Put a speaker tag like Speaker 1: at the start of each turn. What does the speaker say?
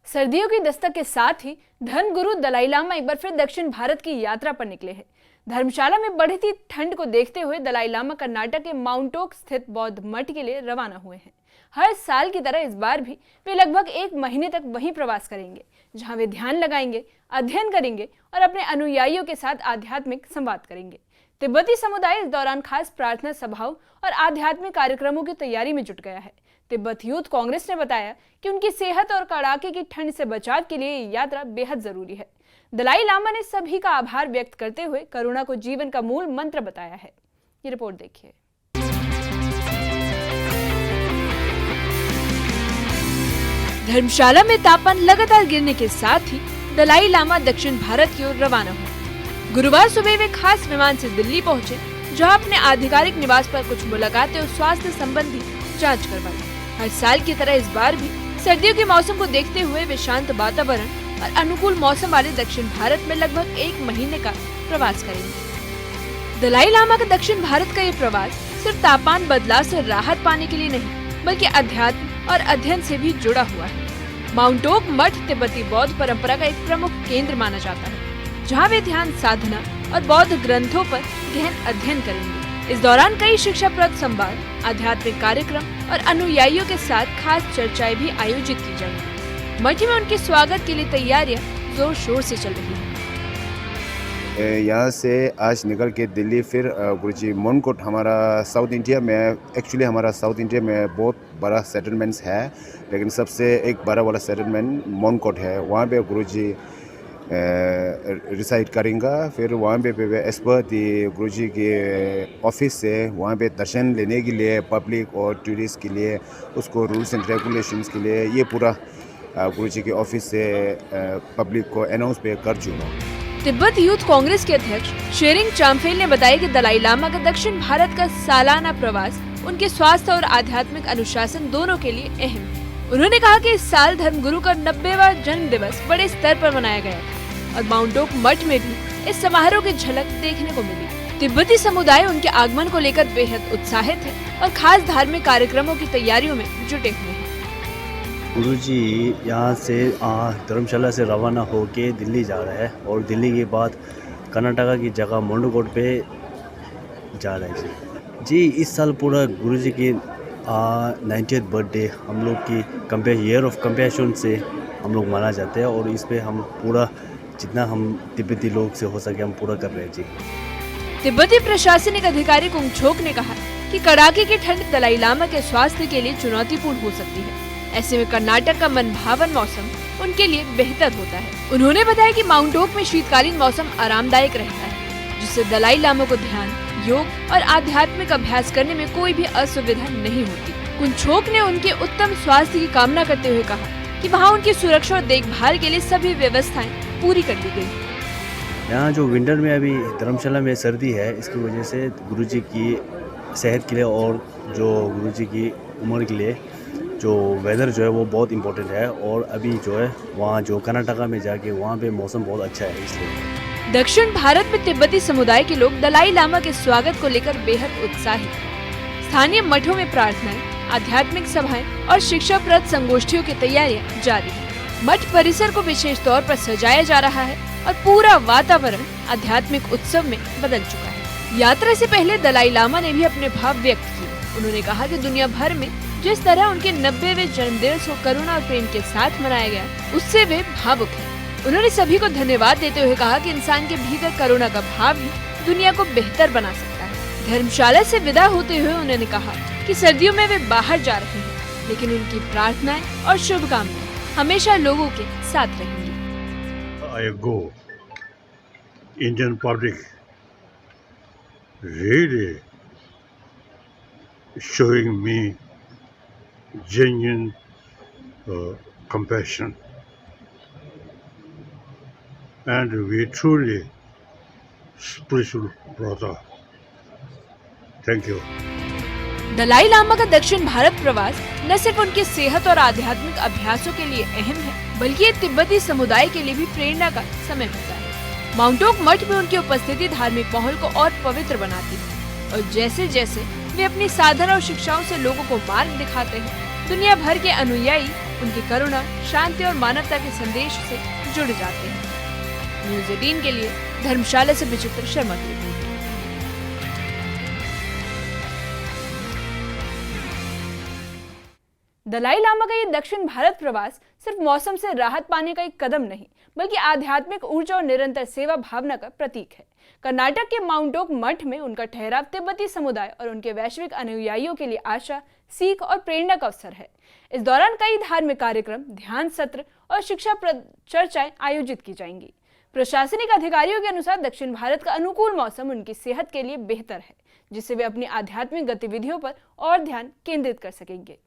Speaker 1: सर्दियों की दस्तक के साथ ही धर्म गुरु दलाई लामा एक बार फिर दक्षिण भारत की यात्रा पर निकले हैं। धर्मशाला में बढ़ती ठंड को देखते हुए दलाई लामा कर्नाटक के माउंटोक स्थित बौद्ध मठ के लिए रवाना हुए हैं। हर साल की तरह इस बार भी वे लगभग 1 महीने तक वहीं प्रवास करेंगे, जहां वे ध्यान लगाएंगे, अध्ययन करेंगे और अपने अनुयायियों के साथ आध्यात्मिक संवाद करेंगे। तिब्बती समुदाय इस दौरान खास प्रार्थना सभाओं और आध्यात्मिक कार्यक्रमों की तैयारी में जुट गया है। तिब्बत यूथ कांग्रेस ने बताया कि उनकी सेहत और कड़ाके की ठंड से बचाव के लिए ये यात्रा बेहद जरूरी है। दलाई लामा ने सभी का आभार व्यक्त करते हुए करुणा को जीवन का मूल मंत्र बताया है। ये रिपोर्ट देखिए। धर्मशाला में तापमान लगातार गिरने के साथ ही दलाई लामा दक्षिण भारत की ओर रवाना हुए। गुरुवार सुबह वे खास विमान से दिल्ली पहुंचे, जहां अपने आधिकारिक निवास पर कुछ मुलाकातें और स्वास्थ्य संबंधी जांच करवाई। हर साल की तरह इस बार भी सर्दियों के मौसम को देखते हुए वे शांत वातावरण और अनुकूल मौसम वाले दक्षिण भारत में लगभग 1 महीने का प्रवास करेंगे। दलाई लामा का दक्षिण भारत का ये प्रवास सिर्फ तापमान बदलाव से राहत पाने के लिए नहीं, बल्कि अध्यात्म और अध्ययन से भी जुड़ा हुआ है। माउंटोक मठ तिब्बती बौद्ध परंपरा का एक प्रमुख केंद्र माना जाता है, जहाँ वे ध्यान साधना और बौद्ध ग्रंथों पर गहन अध्ययन करेंगे। इस दौरान कई शिक्षाप्रद संवाद, आध्यात्मिक कार्यक्रम और अनुयायियों के साथ खास चर्चाएं भी आयोजित की जाएंगी। मठ में उनके स्वागत के लिए तैयारियां जोर शोर से चल रही हैं।
Speaker 2: यहाँ से आज निकल के दिल्ली फिर गुरुजी मोनकोट, हमारा साउथ इंडिया में बहुत बड़ा सेटलमेंट्स है, लेकिन सबसे एक बड़ा वाला सेटलमेंट मोनकोट है। वहाँ पे गुरुजी रिसाइड करेंगे। फिर वहाँ पे एज पर गुरुजी के ऑफिस से वहाँ पे दर्शन लेने के लिए पब्लिक और टूरिस्ट के लिए उसको रूल्स एंड रेगुलेशंस के लिए ये पूरा गुरुजी के ऑफिस से पब्लिक को अनाउंस पे कर चुका।
Speaker 1: तिब्बत यूथ कांग्रेस के अध्यक्ष शेरिंग चामफेल ने बताया कि दलाई लामा का दक्षिण भारत का सालाना प्रवास उनके स्वास्थ्य और आध्यात्मिक अनुशासन दोनों के लिए अहम है। उन्होंने कहा कि इस साल धर्मगुरु का 90वां जन्म दिवस बड़े स्तर पर मनाया गया था और माउंटोक मठ में भी इस समारोह की झलक देखने को मिली। तिब्बती समुदाय उनके आगमन को लेकर बेहद उत्साहित है और खास धार्मिक कार्यक्रमों की तैयारियों में जुटे हुए हैं।
Speaker 3: गुरुजी यहाँ से धर्मशाला से रवाना होके दिल्ली जा रहा है और दिल्ली के बाद कर्नाटका की जगह मोंडकोट पे जा रहा है जी। इस साल पूरा गुरुजी की 90th बर्थडे हम लोग की ईयर ऑफ कंपैशन से हम लोग माना जाते हैं और इस पे हम पूरा जितना हम तिब्बती लोग से हो सके हम पूरा कर रहे हैं जी।
Speaker 1: तिब्बती प्रशासनिक अधिकारी कुंगछोक ने कहा कि कड़ाके की ठंड दलाई लामा के स्वास्थ्य के लिए चुनौतीपूर्ण हो सकती है। ऐसे में कर्नाटक का मनभावन मौसम उनके लिए बेहतर होता है। उन्होंने बताया कि माउंटोक में शीतकालीन मौसम आरामदायक रहता है, जिससे दलाई लामा को ध्यान, योग और आध्यात्मिक अभ्यास करने में कोई भी असुविधा नहीं होती। कुंगछोक ने उनके उत्तम स्वास्थ्य की कामना करते हुए कहा कि वहाँ उनकी सुरक्षा और देखभाल के लिए सभी व्यवस्थाएं पूरी कर दी गई।
Speaker 3: यहाँ जो विंटर में अभी धर्मशाला में सर्दी है, इसकी वजह से गुरुजी की सेहत के लिए और जो गुरुजी की उम्र के लिए जो वेदर जो है वो बहुत इम्पोर्टेंट है। और अभी जो है वहाँ जो कर्नाटका में जाके वहाँ पे मौसम बहुत अच्छा है। इसलिए
Speaker 1: दक्षिण भारत में तिब्बती समुदाय के लोग दलाई लामा के स्वागत को लेकर बेहद उत्साहित हैं। स्थानीय मठों में प्रार्थनाएं, आध्यात्मिक सभाएं और शिक्षाप्रद संगोष्ठियों की तैयारियां जारी हैं। मठ परिसर को विशेष तौर पर सजाया जा रहा है और पूरा वातावरण आध्यात्मिक उत्सव में बदल चुका है। यात्रा से पहले दलाई लामा ने भी अपने भाव व्यक्त किए। उन्होंने कहा कि दुनिया भर में जिस तरह उनके 90वें जन्मदिवस को करुणा और प्रेम के साथ मनाया गया, उससे वे भावुक हैं। उन्होंने सभी को धन्यवाद देते हुए कहा कि इंसान के भीतर करुणा का भाव ही दुनिया को बेहतर बना सकता है। धर्मशाला से विदा होते हुए उन्होंने कहा कि सर्दियों में वे बाहर जा रहे हैं, लेकिन उनकी प्रार्थनाएं और शुभकामनाएं हमेशा लोगों के साथ रहेंगी।
Speaker 4: I go, Indian public really showing me genuine compassion, and we truly spiritual brother. Thank you.
Speaker 1: Dalai Lama का दक्षिण भारत प्रवास न सिर्फ उनकी सेहत और आध्यात्मिक अभ्यासों के लिए अहम है, बल्कि ये तिब्बती समुदाय के लिए भी प्रेरणा का समय होता है। माउंटोक मठ में उनकी उपस्थिति धार्मिक माहौल को और पवित्र बनाती है और जैसे जैसे वे अपनी साधना और शिक्षाओं से लोगों को मार्ग दिखाते हैं, दुनिया भर के अनुयायी उनकी करुणा, शांति और मानवता के संदेश से जुड़ जाते हैं। न्यूज़ 18 के लिए धर्मशाला से विचित्र शर्मा की रिपोर्ट। दलाई लामा का ये दक्षिण भारत प्रवास सिर्फ मौसम से राहत पाने का एक कदम नहीं, बल्कि आध्यात्मिक ऊर्जा और निरंतर सेवा भावना का प्रतीक है। कर्नाटक के माउंट ओक मठ में उनका ठहराव तिब्बती समुदाय और उनके वैश्विक अनुयायियों के लिए आशा, सीख और प्रेरणा का अवसर है। इस दौरान कई धार्मिक कार्यक्रम, ध्यान सत्र और शिक्षा चर्चाएं आयोजित की जाएंगी। प्रशासनिक अधिकारियों के अनुसार दक्षिण भारत का अनुकूल मौसम उनकी सेहत के लिए बेहतर है, जिससे वे अपनी आध्यात्मिक गतिविधियों पर और ध्यान केंद्रित कर सकेंगे।